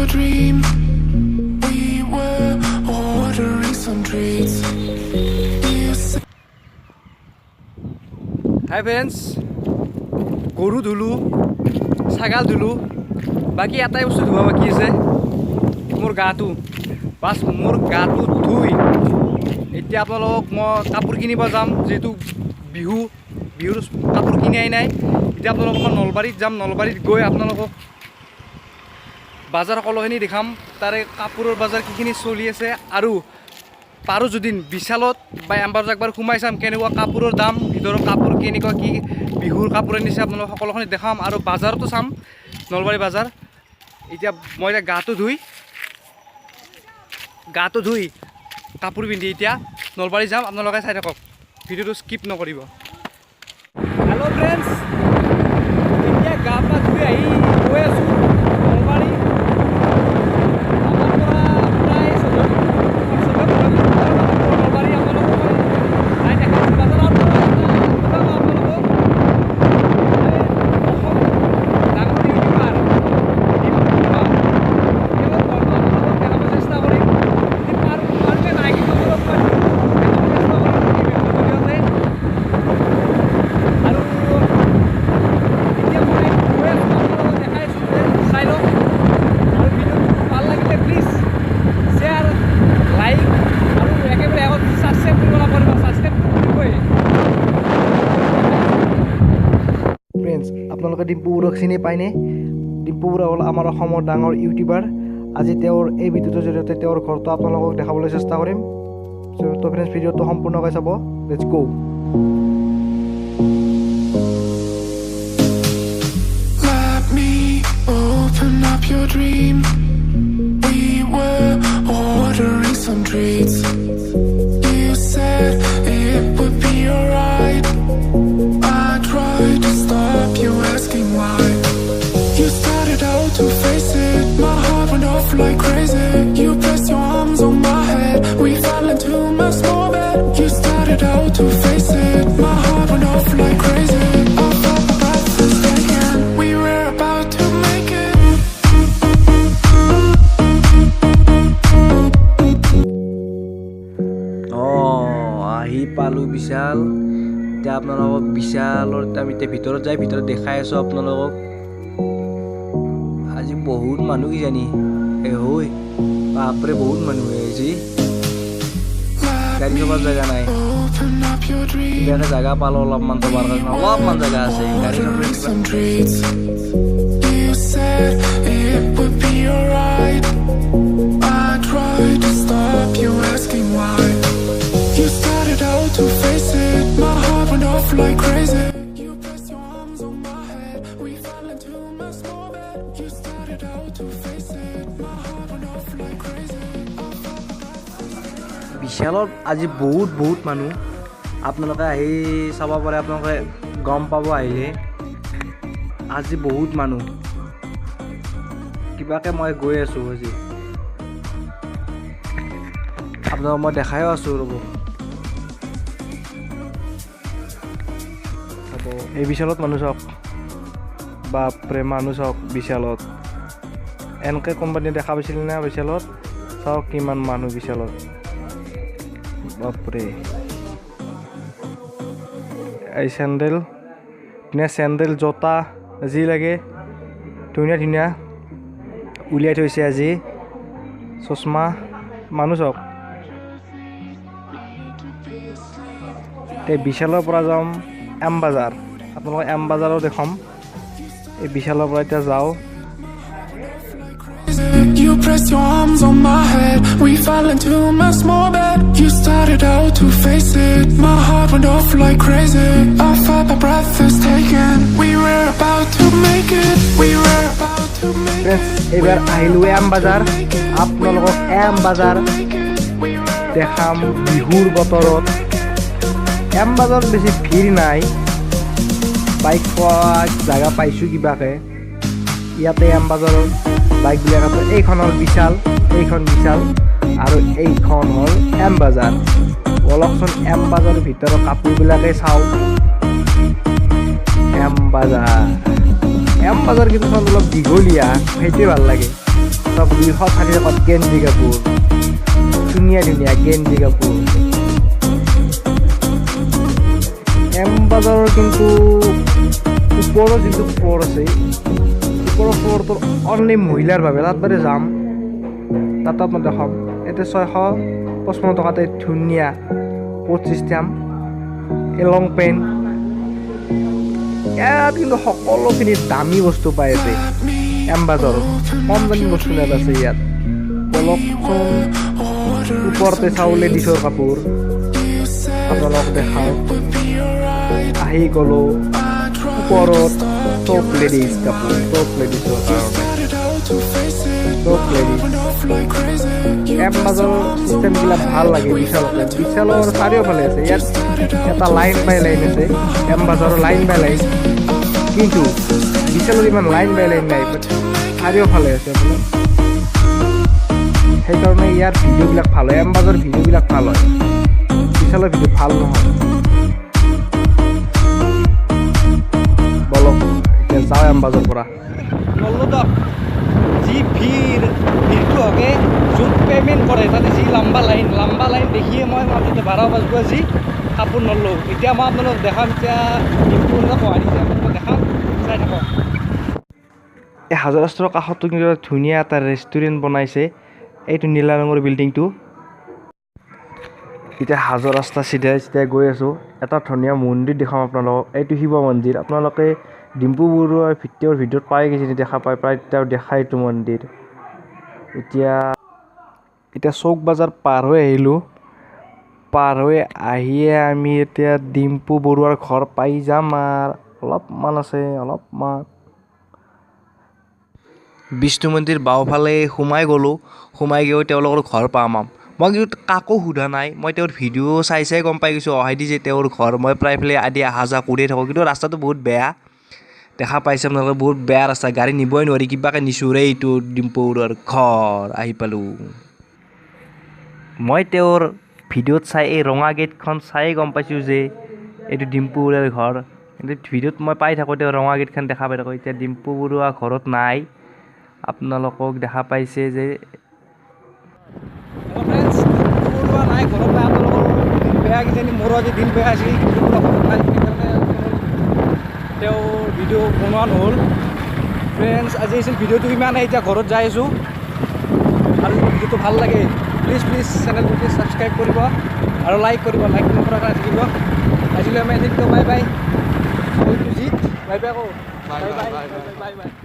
your dream. We were ordering some treats. You said high friends, গৰু ধুলোঁ, ছাগাল ধুলোঁ, বাকী এটাই বস্তু ধোৱা বাকী আছে, মোৰ গাটো। বাছ মোৰ গাটো ধুই এতিয়া আপোনালোকক মই কাপোৰ কিনিব যাম, যিহেতু বিহুৰ কাপোৰ কিনাই নাই। এতিয়া আপোনালোকক মই নলবাৰীত যাম, নলবাৰীত গৈ আপোনালোকক বাজাৰ সকলোখিনি দেখাম, তাৰে কাপোৰৰ বাজাৰ কিখিনি চলি আছে, আৰু পাৰোঁ যদি বিশালত বা এম্বাজাৰত একবাৰ সোমাই চাম কেনেকুৱা কাপোৰৰ দাম, ভিতৰৰ কাপোৰ কেনেকুৱা কি বিহুৰ কাপোৰ আনিছে আপোনালোক সকলোখিনি দেখাম, আৰু বাজাৰতো চাম, নলবাৰী বাজাৰ। এতিয়া মই গাটো ধুই কাপোৰ পিন্ধি এতিয়া নলবাৰী যাম, আপোনালোকে চাই থাকক, ভিডিঅ'টো স্কিপ নকৰিব। হেল্ল' ফ্ৰেণ্ডছ, এতিয়া গা পা ধুই আহি গৈ আছোঁ নলবাৰী। আপোনালোকে ডিম্পু বৰুৱাক চিনি পায়নে? ডিম্পু বৰুৱা হ'ল আমাৰ অসমৰ ডাঙৰ ইউটিউবাৰ। আজি তেওঁৰ এই ভিডিঅ'টোৰ জৰিয়তে তেওঁৰ ঘৰটো আপোনালোকক দেখাবলৈ চেষ্টা কৰিম। তো ফ্ৰেণ্ডছ, ভিডিঅ'টো সম্পূৰ্ণকৈ চাব। Let's go. let me open up your dream. We were ordering some treats. You said it would be alright. I tried to stop you asking why. You started out to face it. My heart went off like crazy. You pressed your arms on my head. We fell into my small bed. You started out to face it. My heart went off like crazy. I felt my breath was taken. We were about to make it. আহি পালোঁ বিশাল। এতিয়া আপোনালোকক বিশালৰ আমি এতিয়া ভিতৰত যাই ভিতৰত দেখাই আছোঁ আপোনালোকক। আজি বহুত মানুহ কিজানি হৈ বাপৰে, বহুত মানুহ আহিছে। গাড়ী চলাৰ জেগা নাই, Open up your dream. কিবাকে জেগা পালোঁ অলপমান চলাৰ কাৰণে, অলপমান জেগা আছে গাড়ী Ordering চলাৰ। some treats. You said it would be alright. I tried to stop you asking why. You started out to face it. My heart went off like crazy. You pressed your arms on my head. We fell into my small bed. You started out to face it. My heart went off like crazy. বিশালত আজি বহুত মানুহ। আপোনালোকে আহি চাব পাৰে, আপোনালোকে গম পাব আহিলে। আজি বহুত মানুহ, কিবাকে মই গৈ আছোঁ আজি, আপোনালোকক মই দেখাই আছোঁ। ৰ'ব, এই বিশালত মানুহ চাওক, বাপৰে মানুহ চাওক বিশালত। এনেকৈ কোম্পানী দেখা পাইছিল না বিশালত? চাওক কিমান মানুহ বিশালত, বাপৰে। এই চেণ্ডেল জোতা যি লাগে ধুনীয়া উলিয়াই থৈছে আজি। চশমা, মানুহ চাওক। বিশালৰ পৰা যাম এম বাজাৰ, আপোনালোকক এম বাজাৰো দেখাম। এই বিশালৰ পৰা এতিয়া যাওঁ। You pressed your arms on my head. We fell into my small bed. You started out to face it. My heart went off like crazy. I felt my breath was taken. We were about to make it. We were about to make it. এইবাৰ আহিলোঁ M বাজাৰ। আপোনালোকক M বাজাৰ দেখাম বিহুৰ বতৰত। M বাজাৰত বেছি ভিৰ নাই, bike পোৱা জেগা পাইছোঁ কিবাকে। ইয়াতে এম বাজাৰত বাইকবিলাক আছে। এইখন হ'ল বিশাল, এইখন বিশাল, আৰু এইখন হ'ল এম বাজাৰ। বলকচোন এম বাজাৰৰ ভিতৰৰ কাপোৰবিলাকে চাওঁ। এম বাজাৰ কিন্তু অলপ দীঘলীয়া, সেইটোৱে ভাল লাগে। টকা 260 টকাত গেঞ্জি কাপোৰ ধুনীয়া ধুনীয়া গেঞ্জি কাপোৰ এম বাজাৰৰ কিন্তু ওপৰৰ যিটো ফ্ল'ৰ আছে ওপৰৰ ফ্ল'ৰটোৰ অনলি মহিলাৰ বাবে তাত বাৰে যাম তাত মই দেখাম এতিয়া 655 টকাতে ধুনীয়া কোট চিষ্টেম এই লং পেণ্ট ইয়াত কিন্তু সকলোখিনি দামী বস্তু পাই আছে এম বাজাৰত কম দামী বস্তু ইয়াত আছে ইয়াত পলকচোন ওপৰতে চাওঁ লেডিছৰ কাপোৰ আপোনালোক দেখাওঁ আহি গ'লোঁ ওপৰত টপ লেডিজ কাপোৰ টপ লেডিছৰ কাৰণে টপ লেডিজ এম বাজাৰৰ চিষ্টেমবিলাক ভাল লাগে বিশালৰ চাৰিওফালে আছে ইয়াত এটা লাইন বাই লাইন আছে এম বাজাৰৰ লাইন বাই লাইন কিন্তু বিশালৰ ইমান লাইন বাই লাইন নাই চাৰিওফালে আছে আপোনাৰ সেইকাৰণে ইয়াৰ ভিডিঅ'বিলাক ভাল হয় এম বাজাৰৰ ভিডিঅ'বিলাক ভাল হয় বিশালৰ ভিডিঅ' ভাল নহয় বলক এতিয়া যাওঁ এম বাজাৰৰ পৰা ললোঁ দিয়ক যি ভিৰটো হকে যোন পে'মেণ্ট কৰে তাতে যি লম্বা লাইন দেখিয়ে মই মাজতে 12 বাজিব আজি কাপোৰ নললোঁ এতিয়া মই আপোনালোক দেখাম এতিয়া আপোনালোক দেখাম চাই থাকক এই হাজাৰ ষ্ট'ৰৰ কাষতো কিন্তু ধুনীয়া এটা ৰেষ্টুৰেণ্ট বনাইছে এইটো নীলা ৰঙৰ বিল্ডিংটো এতিয়া হাজৰ ৰাস্তা চিধাই গৈ আছোঁ এটা ধুনীয়া মন্দিৰ দেখাম আপোনালোকক এইটো শিৱ মন্দিৰ আপোনালোকে ডিম্পু বৰুৱাৰ ভিডিঅ'ত পাই গৈছে দেখা পায় প্ৰায় তেওঁ দেখাই এইটো মন্দিৰ এতিয়া চৌক বাজাৰ পাৰ হৈ আহিলোঁ পাৰ হৈ আহিয়ে আমি এতিয়া ডিম্পু বৰুৱাৰ ঘৰ পাই যাম আৰু অলপমান আছে বিষ্ণু মন্দিৰ বাওঁফালে সোমাই গ'লোঁ সোমাই গৈ তেওঁলোকৰ ঘৰ পাম মই কিন্তু কাকো সোধা নাই মই তেওঁৰ ভিডিঅ' চাই গম পাই গৈছোঁ অহাই দি যে তেওঁৰ ঘৰ মই প্ৰায়ফালে আদি অহা যোৱা কৰিয়ে থাকোঁ কিন্তু ৰাস্তাটো বহুত বেয়া দেখা পাইছে আপোনালোকে বহুত বেয়া ৰাস্তা গাড়ী নিবই নোৱাৰি কিবাকৈ নিছোঁ ৰে এইটো ডিম্পু বৰুৱাৰ ঘৰ আহি পালোঁ মই তেওঁৰ ভিডিঅ'ত চাই এই ৰঙা গেটখন চাই গম পাইছোঁ যে এইটো ডিম্পু বৰুৱাৰ ঘৰ কিন্তু ভিডিঅ'ত মই পাই থাকোঁ তেওঁ ৰঙা গেটখন দেখা পাই থাকোঁ এতিয়া ডিম্পু বৰুৱা ঘৰত নাই আপোনালোকক দেখা পাইছে যে নাই ঘৰত নাই আপোনালোকৰ দিন বেয়া কিজানি মোৰো আজি দিন বেয়া আছিল তেওঁ ভিডিঅ' বনোৱা নহ'ল ফ্ৰেণ্ডছ আজি আছিল ভিডিঅ'টো ইমানেই এতিয়া ঘৰত যাই আছোঁ আৰু ভিডিঅ'টো ভাল লাগে প্লিজ চেনেলটো ছাবস্ক্ৰাইব কৰিব আৰু লাইক নকৰাকৈ থাকিব আজিলৈ আমি বাই বাই বাই বাই